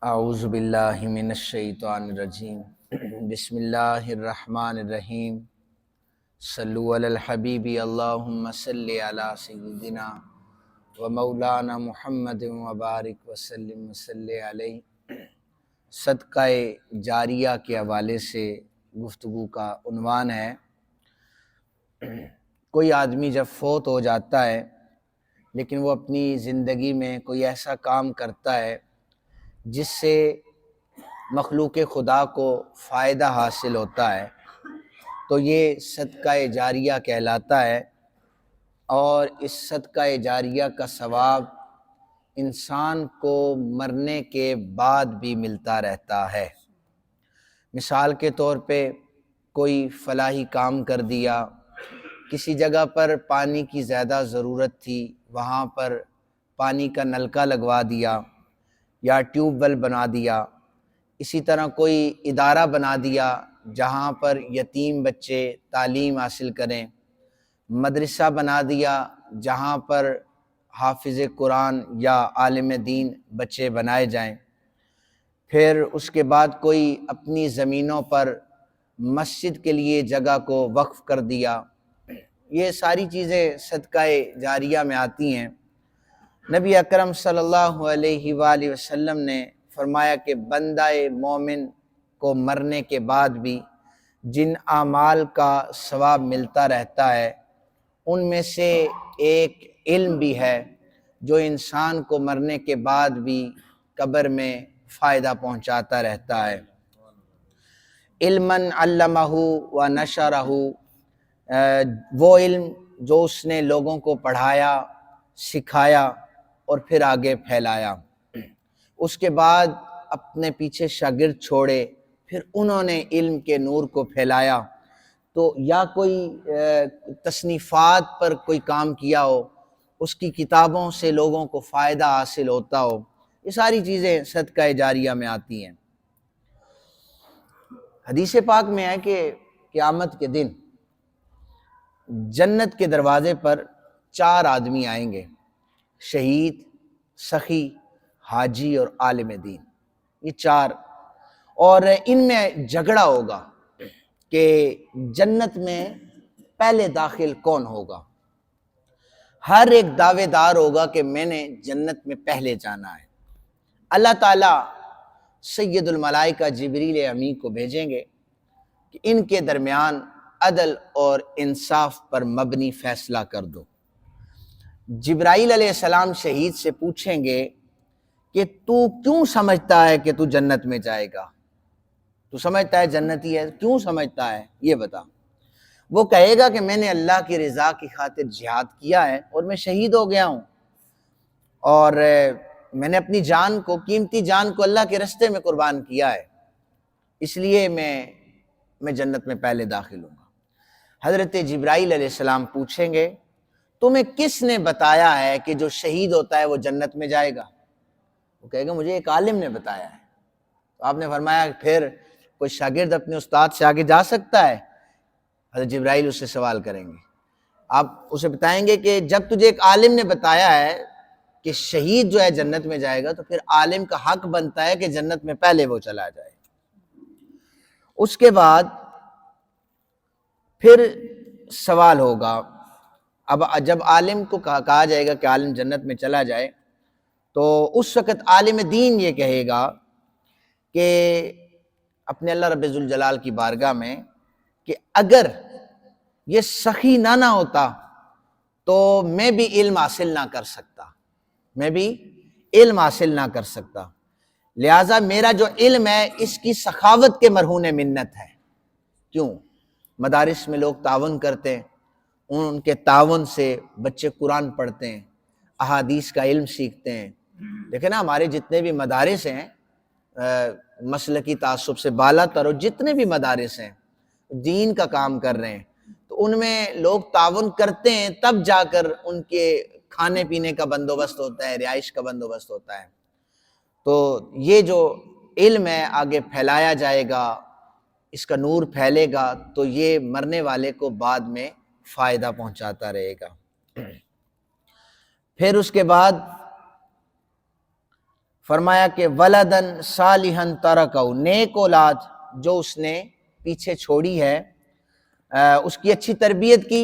اعوذ باللہ من الشیطان الرجیم بسم اللہ الرحمن الرحیم صلو علی الحبیب اللہم صلی علی سیدنا و مولانا محمد وبارک وسلم وصلی علیہ۔ صدقہ جاریہ کے حوالے سے گفتگو کا عنوان ہے، کوئی آدمی جب فوت ہو جاتا ہے لیکن وہ اپنی زندگی میں کوئی ایسا کام کرتا ہے جس سے مخلوق خدا کو فائدہ حاصل ہوتا ہے تو یہ صدقہ جاریہ کہلاتا ہے، اور اس صدقہ جاریہ کا ثواب انسان کو مرنے کے بعد بھی ملتا رہتا ہے۔ مثال کے طور پہ کوئی فلاحی کام کر دیا، کسی جگہ پر پانی کی زیادہ ضرورت تھی، وہاں پر پانی کا نلکا لگوا دیا یا ٹیوب ویل بنا دیا۔ اسی طرح کوئی ادارہ بنا دیا جہاں پر یتیم بچے تعلیم حاصل کریں، مدرسہ بنا دیا جہاں پر حافظ قرآن یا عالم دین بچے بنائے جائیں، پھر اس کے بعد کوئی اپنی زمینوں پر مسجد کے لیے جگہ کو وقف کر دیا۔ یہ ساری چیزیں صدقہ جاریہ میں آتی ہیں۔ نبی اکرم صلی اللہ علیہ وآلہ وسلم نے فرمایا کہ بندہ مومن کو مرنے کے بعد بھی جن اعمال کا ثواب ملتا رہتا ہے ان میں سے ایک علم بھی ہے جو انسان کو مرنے کے بعد بھی قبر میں فائدہ پہنچاتا رہتا ہے۔ علماً علمہ و نشرہ، وہ علم جو اس نے لوگوں کو پڑھایا، سکھایا اور پھر آگے پھیلایا۔ اس کے بعد اپنے پیچھے شاگرد چھوڑے، پھر انہوں نے علم کے نور کو پھیلایا۔ تو یا کوئی تصنیفات پر کوئی کام کیا ہو، اس کی کتابوں سے لوگوں کو فائدہ حاصل ہوتا ہو، یہ ساری چیزیں صدقہ جاریہ میں آتی ہیں۔ حدیث پاک میں ہے کہ قیامت کے دن جنت کے دروازے پر 4 آدمی آئیں گے، شہید، سخی، حاجی اور عالم دین، یہ 4، اور ان میں جھگڑا ہوگا کہ جنت میں پہلے داخل کون ہوگا۔ ہر ایک دعوے دار ہوگا کہ میں نے جنت میں پہلے جانا ہے۔ اللہ تعالیٰ سید الملائکہ جبریل امین کو بھیجیں گے کہ ان کے درمیان عدل اور انصاف پر مبنی فیصلہ کر دو۔ جبرائیل علیہ السلام شہید سے پوچھیں گے کہ تو کیوں سمجھتا ہے کہ تو جنت میں جائے گا؟ تو سمجھتا ہے جنتی ہے، کیوں سمجھتا ہے یہ بتا۔ وہ کہے گا کہ میں نے اللہ کی رضا کی خاطر جہاد کیا ہے اور میں شہید ہو گیا ہوں، اور میں نے اپنی جان کو، قیمتی جان کو اللہ کے راستے میں قربان کیا ہے، اس لیے میں جنت میں پہلے داخل ہوں گا۔ حضرت جبرائیل علیہ السلام پوچھیں گے تمہیں کس نے بتایا ہے کہ جو شہید ہوتا ہے وہ جنت میں جائے گا؟ وہ کہے گا مجھے ایک عالم نے بتایا ہے۔ تو آپ نے فرمایا پھر کوئی شاگرد اپنے استاد سے آگے جا سکتا ہے؟ حضرت جبرائیل اس سے سوال کریں گے، آپ اسے بتائیں گے کہ جب تجھے ایک عالم نے بتایا ہے کہ شہید جو ہے جنت میں جائے گا تو پھر عالم کا حق بنتا ہے کہ جنت میں پہلے وہ چلا جائے۔ اس کے بعد پھر سوال ہوگا، اب جب عالم کو کہا جائے گا کہ عالم جنت میں چلا جائے تو اس وقت عالم دین یہ کہے گا کہ اپنے اللہ رب ذوالجلال کی بارگاہ میں کہ اگر یہ سخی نہ ہوتا تو میں بھی علم حاصل نہ کر سکتا، لہٰذا میرا جو علم ہے اس کی سخاوت کے مرہون منت ہے۔ کیوں؟ مدارس میں لوگ تعاون کرتے ہیں، ان کے تعاون سے بچے قرآن پڑھتے ہیں، احادیث کا علم سیکھتے ہیں۔ دیکھیں نا، ہمارے جتنے بھی مدارس ہیں، مسلکی تعصب سے بالا تر جتنے بھی مدارس ہیں دین کا کام کر رہے ہیں، تو ان میں لوگ تعاون کرتے ہیں، تب جا کر ان کے کھانے پینے کا بندوبست ہوتا ہے، رہائش کا بندوبست ہوتا ہے۔ تو یہ جو علم ہے آگے پھیلایا جائے گا، اس کا نور پھیلے گا تو یہ مرنے والے کو بعد میں فائدہ پہنچاتا رہے گا۔ پھر اس کے بعد فرمایا کہ ولدن صالحن ترکہ، نیک اولاد جو اس نے پیچھے چھوڑی ہے، اس کی اچھی تربیت کی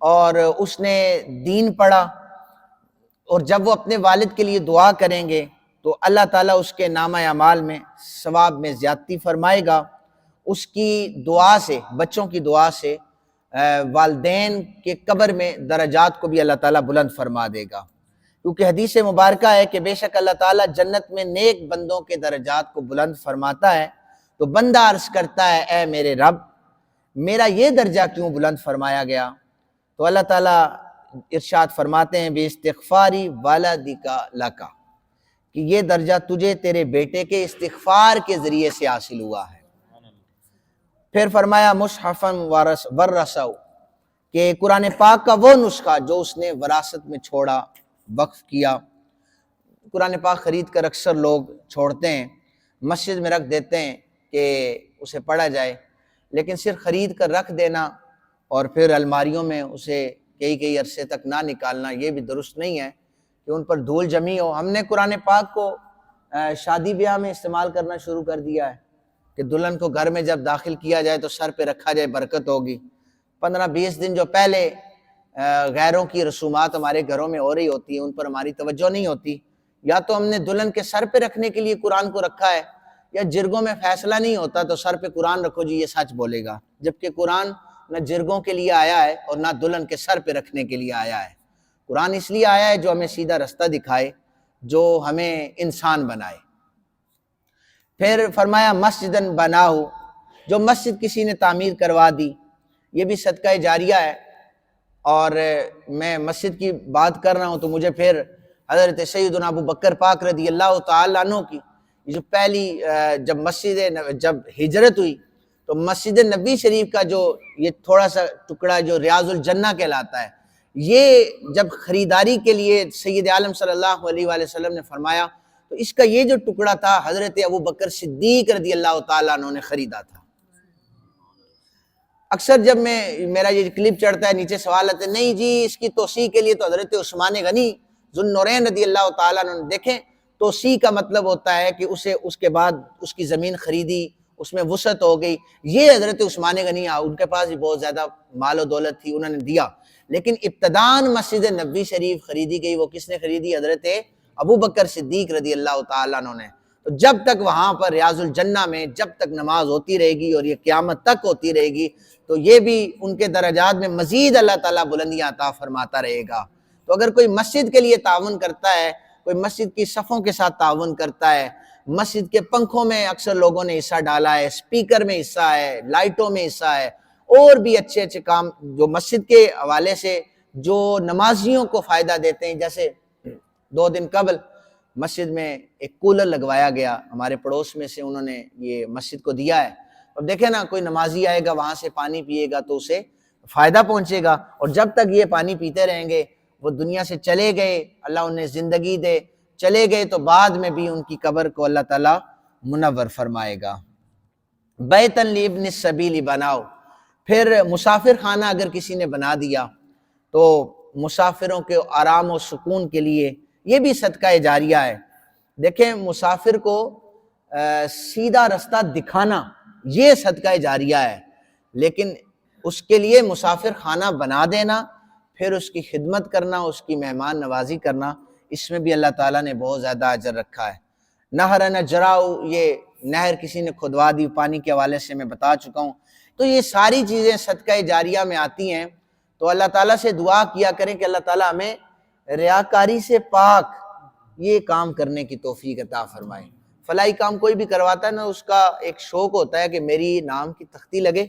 اور اس نے دین پڑھا، اور جب وہ اپنے والد کے لیے دعا کریں گے تو اللہ تعالیٰ اس کے نامہ اعمال میں ثواب میں زیادتی فرمائے گا۔ اس کی دعا سے، بچوں کی دعا سے والدین کے قبر میں درجات کو بھی اللہ تعالیٰ بلند فرما دے گا، کیونکہ حدیث مبارکہ ہے کہ بے شک اللہ تعالیٰ جنت میں نیک بندوں کے درجات کو بلند فرماتا ہے۔ تو بندہ عرض کرتا ہے اے میرے رب، میرا یہ درجہ کیوں بلند فرمایا گیا؟ تو اللہ تعالیٰ ارشاد فرماتے ہیں باستغفاری والدک لک، کہ یہ درجہ تجھے تیرے بیٹے کے استغفار کے ذریعے سے حاصل ہوا ہے۔ پھر فرمایا مصحفاً ورثہ، کہ قرآن پاک کا وہ نسخہ جو اس نے وراثت میں چھوڑا، وقف کیا۔ قرآن پاک خرید کر اکثر لوگ چھوڑتے ہیں، مسجد میں رکھ دیتے ہیں کہ اسے پڑھا جائے، لیکن صرف خرید کر رکھ دینا اور پھر الماریوں میں اسے کئی عرصے تک نہ نکالنا، یہ بھی درست نہیں ہے کہ ان پر دھول جمی ہو۔ ہم نے قرآن پاک کو شادی بیاہ میں استعمال کرنا شروع کر دیا ہے کہ دلہن کو گھر میں جب داخل کیا جائے تو سر پہ رکھا جائے، برکت ہوگی۔ 15-20 دن جو پہلے غیروں کی رسومات ہمارے گھروں میں ہو رہی ہوتی ہیں، ان پر ہماری توجہ نہیں ہوتی، یا تو ہم نے دلہن کے سر پہ رکھنے کے لیے قرآن کو رکھا ہے، یا جرگوں میں فیصلہ نہیں ہوتا تو سر پہ قرآن رکھو جی یہ سچ بولے گا، جبکہ قرآن نہ جرگوں کے لیے آیا ہے اور نہ دلہن کے سر پہ رکھنے کے لیے آیا ہے۔ قرآن اس لیے آیا ہے جو ہمیں سیدھا رستہ دکھائے، جو ہمیں انسان بنائے۔ پھر فرمایا مسجدن بناہو، جو مسجد کسی نے تعمیر کروا دی، یہ بھی صدقہ جاریہ ہے۔ اور میں مسجد کی بات کر رہا ہوں تو مجھے پھر حضرت سیدنا ابو بکر پاک رضی اللہ تعالیٰ عنہ کی جو پہلی جب ہجرت ہوئی تو مسجد نبی شریف کا جو یہ تھوڑا سا ٹکڑا جو ریاض الجنہ کہلاتا ہے، یہ جب خریداری کے لیے سید عالم صلی اللہ علیہ وآلہ وسلم نے فرمایا تو اس کا یہ جو ٹکڑا تھا حضرت ابو بکر صدیق رضی اللہ تعالیٰ عنہ نے خریدا تھا۔ اکثر جب میرا یہ کلپ چڑھتا ہے نیچے سوال آتے ہیں نہیں جی اس کی توسیع کے لیے تو حضرت عثمان غنی ذو النورین رضی اللہ تعالیٰ عنہ، دیکھیں توسیع کا مطلب ہوتا ہے کہ اس کے بعد اس کی زمین خریدی، اس میں وسعت ہو گئی، یہ حضرت عثمان غنی ان کے پاس بھی بہت زیادہ مال و دولت تھی، انہوں نے دیا، لیکن ابتداً مسجد نبوی شریف خریدی گئی، وہ کس نے خریدی؟ حضرت ابو بکر صدیق رضی اللہ تعالیٰ عنہ نے۔ تو جب تک وہاں پر ریاض الجنہ میں جب تک نماز ہوتی رہے گی اور یہ قیامت تک ہوتی رہے گی تو یہ بھی ان کے درجات میں مزید اللہ تعالیٰ بلندیاں عطا فرماتا رہے گا۔ تو اگر کوئی مسجد کے لیے تعاون کرتا ہے، کوئی مسجد کی صفوں کے ساتھ تعاون کرتا ہے، مسجد کے پنکھوں میں اکثر لوگوں نے حصہ ڈالا ہے، سپیکر میں حصہ ہے، لائٹوں میں حصہ ہے، اور بھی اچھے اچھے کام جو مسجد کے حوالے سے جو نمازیوں کو فائدہ دیتے ہیں، جیسے 2 دن قبل مسجد میں ایک کولر لگوایا گیا، ہمارے پڑوس میں سے انہوں نے یہ مسجد کو دیا ہے۔ اب دیکھیں نا، کوئی نمازی آئے گا وہاں سے پانی پیے گا تو اسے فائدہ پہنچے گا، اور جب تک یہ پانی پیتے رہیں گے، وہ دنیا سے چلے گئے، اللہ انہیں زندگی دے، چلے گئے تو بعد میں بھی ان کی قبر کو اللہ تعالیٰ منور فرمائے گا۔ بیتن لابن السبیل بناؤ، پھر مسافر خانہ اگر کسی نے بنا دیا تو مسافروں کے آرام و سکون کے لیے یہ بھی صدقہ جاریہ ہے۔ دیکھیں مسافر کو سیدھا رستہ دکھانا یہ صدقہ جاریہ ہے، لیکن اس کے لیے مسافر خانہ بنا دینا، پھر اس کی خدمت کرنا، اس کی مہمان نوازی کرنا، اس میں بھی اللہ تعالیٰ نے بہت زیادہ اجر رکھا ہے۔ نہر نجراؤ، یہ نہر کسی نے کھدوا دی، پانی کے حوالے سے میں بتا چکا ہوں۔ تو یہ ساری چیزیں صدقہ جاریہ میں آتی ہیں، تو اللہ تعالیٰ سے دعا کیا کریں کہ اللہ تعالیٰ ہمیں ریاکاری سے پاک یہ کام کرنے کی توفیق عطا فرمائے۔ فلاحی کام کوئی بھی کرواتا ہے نا، اس کا ایک شوق ہوتا ہے کہ میری نام کی تختی لگے،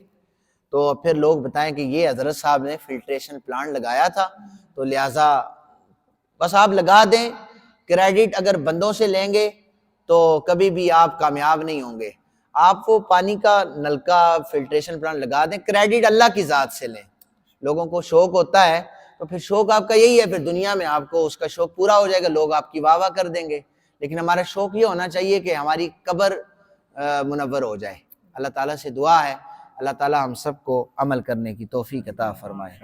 تو پھر لوگ بتائیں کہ یہ حضرت صاحب نے فلٹریشن پلانٹ لگایا تھا تو لہٰذا بس آپ لگا دیں، کریڈٹ اگر بندوں سے لیں گے تو کبھی بھی آپ کامیاب نہیں ہوں گے۔ آپ وہ پانی کا نلکا فلٹریشن پلانٹ لگا دیں، کریڈٹ اللہ کی ذات سے لیں۔ لوگوں کو شوق ہوتا ہے تو پھر شوق آپ کا یہی ہے، پھر دنیا میں آپ کو اس کا شوق پورا ہو جائے گا، لوگ آپ کی واہ واہ کر دیں گے، لیکن ہمارا شوق یہ ہونا چاہیے کہ ہماری قبر منور ہو جائے۔ اللہ تعالیٰ سے دعا ہے اللہ تعالیٰ ہم سب کو عمل کرنے کی توفیق عطا فرمائے۔